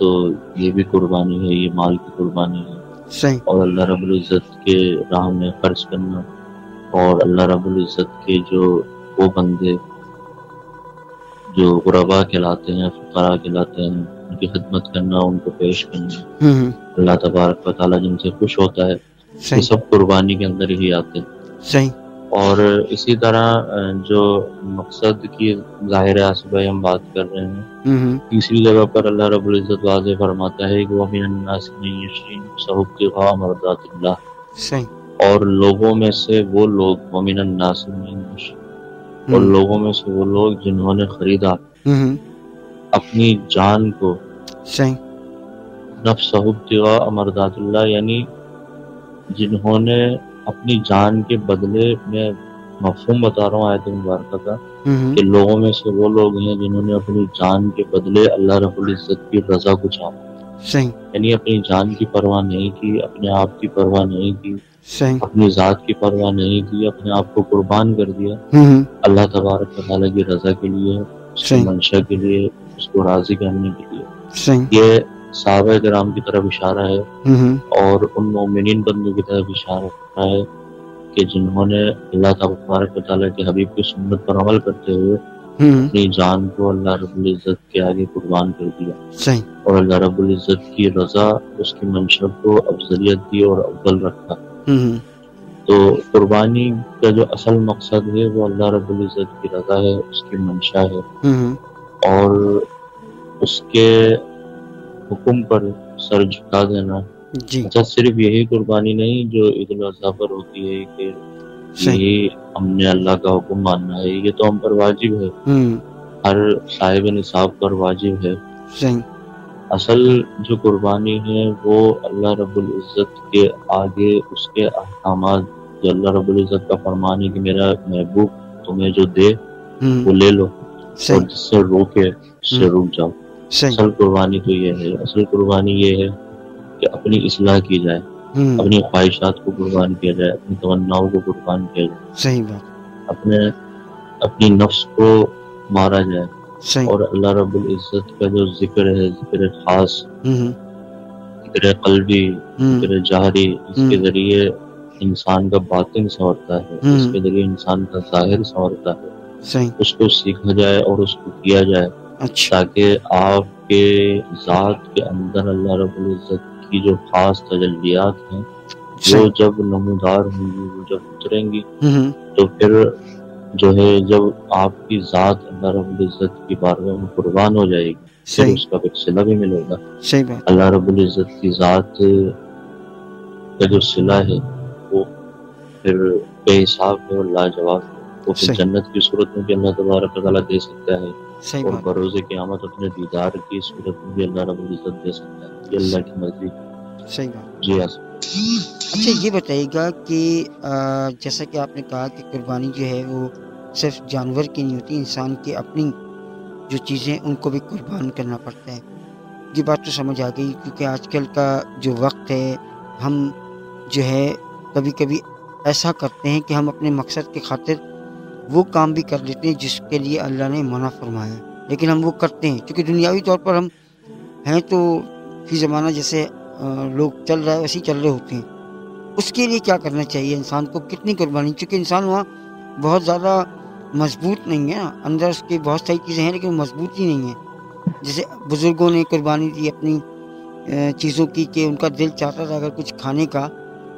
تو یہ بھی قربانی ہے، یہ مال کی قربانی ہے. صحیح. اور اللہ رب العزت کے راہ میں خرچ کرنا، اور اللہ رب العزت کے جو وہ بندے جو غربا کہلاتے ہیں، فقراء کہلاتے ہیں، ان کی خدمت کرنا، ان کو پیش کرنا، اللہ تبارک و تعالیٰ جن سے خوش ہوتا ہے، یہ سب قربانی کے اندر ہی آتے ہیں. صحیح. اور اسی طرح جو مقصد کی ظاہر صبح ہم بات کر رہے ہیں، تیسری جگہ پر اللہ رب العزت واضح فرماتا ہے کہ وَمِنَ النَّاسِ مَن يَشْرِي نَفْسَهُ ابْتِغَاءَ مَرْضَاتِ اللَّهِ. صحیح. اور لوگوں میں سے وہ لوگ، وَمِنَ النَّاسِ مَن يَشْرِي، اور لوگوں میں سے وہ لوگ جنہوں نے خریدا اپنی جان کو، صحیح، نفسہ ابتغاء مرضات اللہ، یعنی جنہوں نے اپنی جان کے بدلے میں، مفہوم بتا رہا ہوں آیت مبارکہ کا، کہ لوگوں میں سے وہ لوگ ہیں جنہوں نے اپنی جان کے بدلے اللہ رب العزت کی رضا کو چاہا. صحیح. یعنی اپنی جان کی پرواہ نہیں کی، اپنے آپ کی پرواہ نہیں کی، صحیح، اپنی ذات کی پرواہ نہیں کی، اپنے آپ کو قربان کر دیا اللہ تبارک و تعالیٰ کی رضا کے لیے، اس کی منشا کے لیے، اس کو راضی کرنے کے لیے. صحیح. یہ صحابہ کرام کی طرف اشارہ ہے، اور ان مومنین بندوں کی طرف اشارہ ہوتا ہے کہ جنہوں نے اللہ تبارک و تعالیٰ کے حبیب کی سنت پر عمل کرتے ہوئے اپنی جان کو اللہ رب العزت کے آگے قربان کر دیا. صحیح. اور اللہ رب العزت کی رضا، اس کی منشا کو افضلیت دی اور اول رکھا. تو قربانی کا جو اصل مقصد ہے وہ اللہ رب العزت کی رضا ہے، اس کی منشا ہے، اور اس کے حکم پر سر جھکا دینا. اچھا، صرف یہی قربانی نہیں جو عید الاضحیٰ پر ہوتی ہے کہ یہی ہم نے اللہ کا حکم ماننا ہے، یہ تو ہم پر واجب ہے، ہر صاحب نصاب پر واجب ہے. اصل جو قربانی ہے وہ اللہ رب العزت کے آگے اس کے احکامات، جو اللہ رب العزت کا فرمان ہے کہ میرا محبوب تمہیں جو دے وہ لے لو، اور جس سے روکے اس سے رک جاؤ. اصل قربانی تو یہ ہے. اصل قربانی یہ ہے کہ اپنی اصلاح کی جائے، اپنی خواہشات کو قربان کیا جائے، اپنی تمناؤں کو قربان کیا جائے. صحیح بات. اپنی نفس کو مارا جائے. اور اللہ رب العزت کا جو ذکر ہے، ذکر خاص، ذکر قلبی، ذکر جہری، اس کے ذریعے انسان کا باطن سنورتا ہے، اس کے ذریعے انسان کا ظاہر سنورتا ہے. اس کو سیکھا جائے اور اس کو کیا جائے، تاکہ آپ کے ذات کے اندر اللہ رب العزت کی جو خاص تجلیات ہیں وہ جب نمودار ہوں گی، وہ جب اتریں گی، تو پھر جو ہے جب آپ کی ذات اللہ رب العزت کی بارگاہ میں قربان ہو جائے گی، پھر اس کا ایک صلہ بھی ملے گا. اللہ رب العزت کی ذات کا جو صلہ ہے وہ پھر بے حساب ہے اور لاجواب ہے. وہ پھر جنت کی صورت میں بھی اللہ تبارک و تعالیٰ دے سکتا ہے، اور بروز قیامت اپنے دیدار کی صورت میں بھی اللہ رب العزت دے سکتا ہے. یہ اللہ کی مرضی. صحیح بات. جی. اچھا، یہ بتائیے گا کہ جیسا کہ آپ نے کہا کہ قربانی جو ہے وہ صرف جانور کی نہیں ہوتی، انسان کی اپنی جو چیزیں ان کو بھی قربان کرنا پڑتا ہے. یہ بات تو سمجھ آ گئی، کیونکہ آج کل کا جو وقت ہے ہم جو ہے کبھی کبھی ایسا کرتے ہیں کہ ہم اپنے مقصد کی خاطر وہ کام بھی کر لیتے ہیں جس کے لیے اللہ نے منع فرمایا، لیکن ہم وہ کرتے ہیں کیونکہ دنیاوی طور پر ہم ہیں تو فی زمانہ جیسے لوگ چل رہا ہے ویسے ہی چل رہے ہوتے ہیں. اس کے لیے کیا کرنا چاہیے انسان کو؟ کتنی قربانی؟ چونکہ انسان وہاں بہت زیادہ مضبوط نہیں ہے، اندر اس کی بہت ساری چیزیں ہیں لیکن وہ مضبوط ہی نہیں ہیں. جیسے بزرگوں نے قربانی دی اپنی چیزوں کی کہ ان کا دل چاہتا تھا اگر کچھ کھانے کا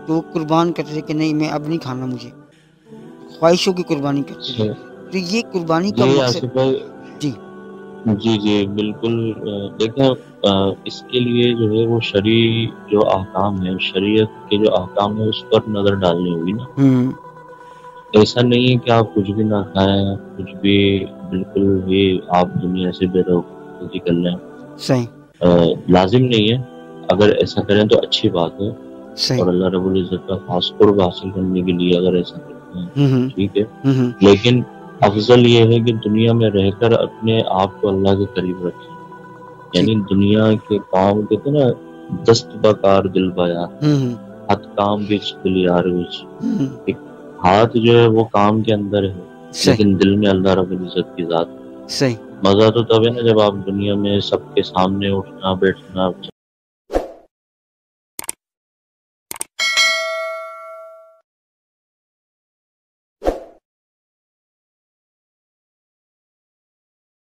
تو وہ قربان کرتے تھے کہ نہیں میں اب نہیں کھانا، مجھے خواہشوں کی قربانی کرتے تھے. تو یہ قربانی کا مقصد. جی بالکل. دیکھیں اس کے لیے جو ہے وہ شرعی جو احکام ہے، شریعت کے جو احکام ہے اس پر نظر ڈالنی ہوگی نا. ایسا نہیں ہے کہ آپ کچھ بھی نہ کھائیں، کچھ بھی، بالکل بھی آپ دنیا سے بے رغبتی کر لیں. لازم نہیں ہے. اگر ایسا کریں تو اچھی بات ہے، اور اللہ رب العزت کا خاص قرب حاصل کرنے کے لیے اگر ایسا کرتے ہیں ٹھیک ہے. لیکن افضل یہ ہے کہ دنیا میں رہ کر اپنے آپ کو اللہ کے قریب رکھیں. یعنی دنیا کے کام کہتے ہیں نا، دست بکار دل بایا، ہاتھ کام بچ دل یار بچ. ہاتھ جو ہے وہ کام کے اندر ہے لیکن دل میں اللہ رب العزت کی ذات. مزہ تو تب ہے نا جب آپ دنیا میں سب کے سامنے اٹھنا بیٹھنا